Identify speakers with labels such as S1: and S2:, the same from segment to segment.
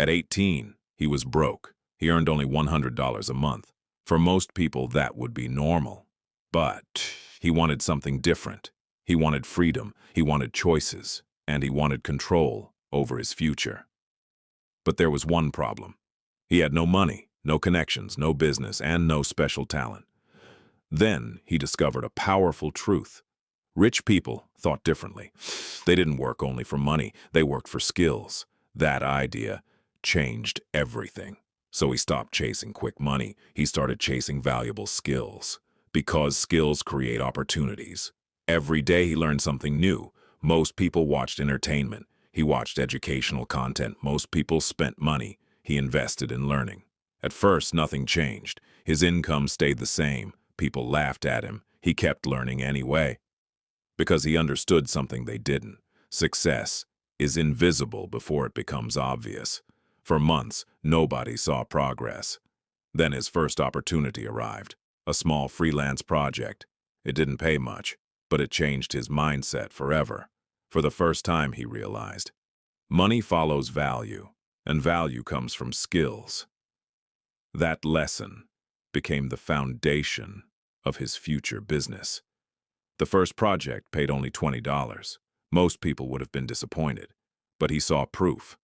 S1: At 18, he was broke. He earned only $100 a month. For most people, that would be normal. But he wanted something different. He wanted freedom, he wanted choices, and he wanted control over his future. But there was one problem. He had no money, no connections, no business, and no special talent. Then he discovered a powerful truth. Rich people thought differently. They didn't work only for money, they worked for skills. That idea changed everything. So he stopped chasing quick money. He started chasing valuable skills. Because skills create opportunities. Every day he learned something new. Most people watched entertainment. He watched educational content. Most people spent money. He invested in learning. At first, nothing changed. His income stayed the same. People laughed at him. He kept learning anyway. Because he understood something they didn't. Success is invisible before it becomes obvious. For months, nobody saw progress. Then his first opportunity arrived. A small freelance project. It didn't pay much, but it changed his mindset forever. For the first time, he realized, money follows value, and value comes from skills. That lesson became the foundation of his future business. The first project paid only $20. Most people would have been disappointed, but he saw proof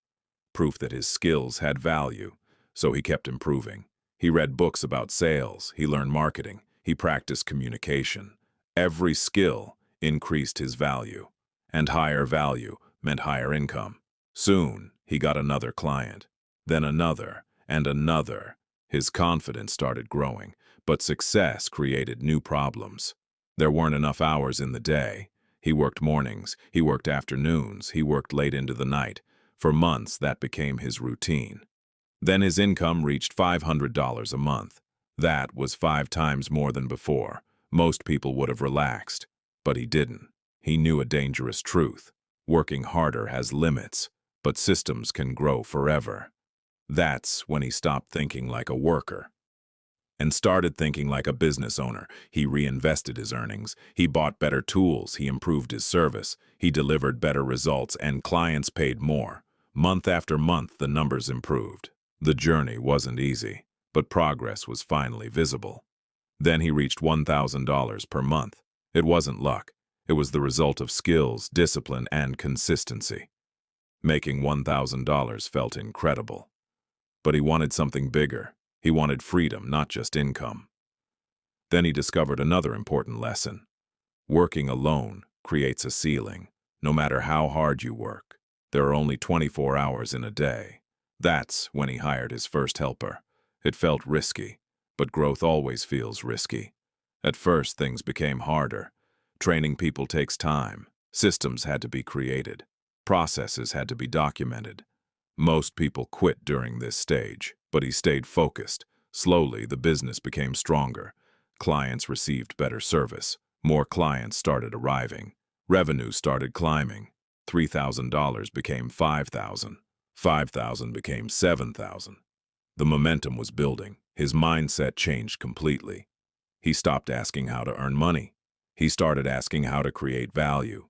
S1: that his skills had value, so he kept improving. He read books about sales, he learned marketing, he practiced communication. Every skill increased his value, and higher value meant higher income. Soon, he got another client, then another, and another. His confidence started growing, but success created new problems. There weren't enough hours in the day. He worked mornings, he worked afternoons, he worked late into the night. For months, that became his routine. Then his income reached $500 a month. That was 5 times more than before. Most people would have relaxed, but he didn't. He knew a dangerous truth. Working harder has limits, but systems can grow forever. That's when he stopped thinking like a worker and started thinking like a business owner. He reinvested his earnings. He bought better tools. He improved his service. He delivered better results, and clients paid more. Month after month, the numbers improved. The journey wasn't easy, but progress was finally visible. Then he reached $1,000 per month. It wasn't luck. It was the result of skills, discipline, and consistency. Making $1,000 felt incredible. But he wanted something bigger. He wanted freedom, not just income. Then he discovered another important lesson. Working alone creates a ceiling. No matter how hard you work, there are only 24 hours in a day. That's when he hired his first helper. It felt risky, but growth always feels risky. At first, things became harder. Training people takes time. Systems had to be created. Processes had to be documented. Most people quit during this stage, but he stayed focused. Slowly, the business became stronger. Clients received better service. More clients started arriving. Revenue started climbing. $3,000 became $5,000. $5,000 became $7,000. The momentum was building. His mindset changed completely. He stopped asking how to earn money. He started asking how to create value.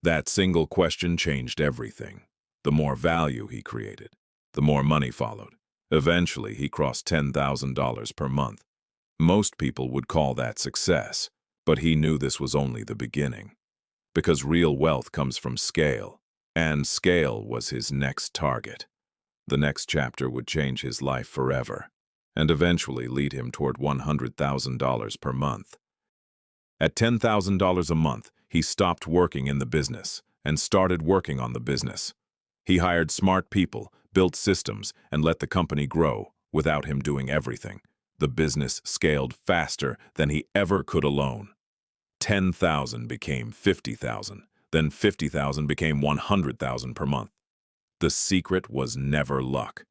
S1: That single question changed everything. The more value he created, the more money followed. Eventually, he crossed $10,000 per month. Most people would call that success, but he knew this was only the beginning. Because real wealth comes from scale, and scale was his next target. The next chapter would change his life forever, and eventually lead him toward $100,000 per month. At $10,000 a month, he stopped working in the business and started working on the business. He hired smart people, built systems, and let the company grow without him doing everything. The business scaled faster than he ever could alone. 10,000 became 50,000, then 50,000 became 100,000 per month. The secret was never luck.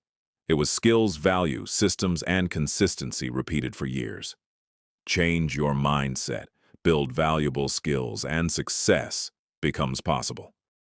S1: It was skills, value, systems, and consistency repeated for years. Change your mindset, build valuable skills, and success becomes possible.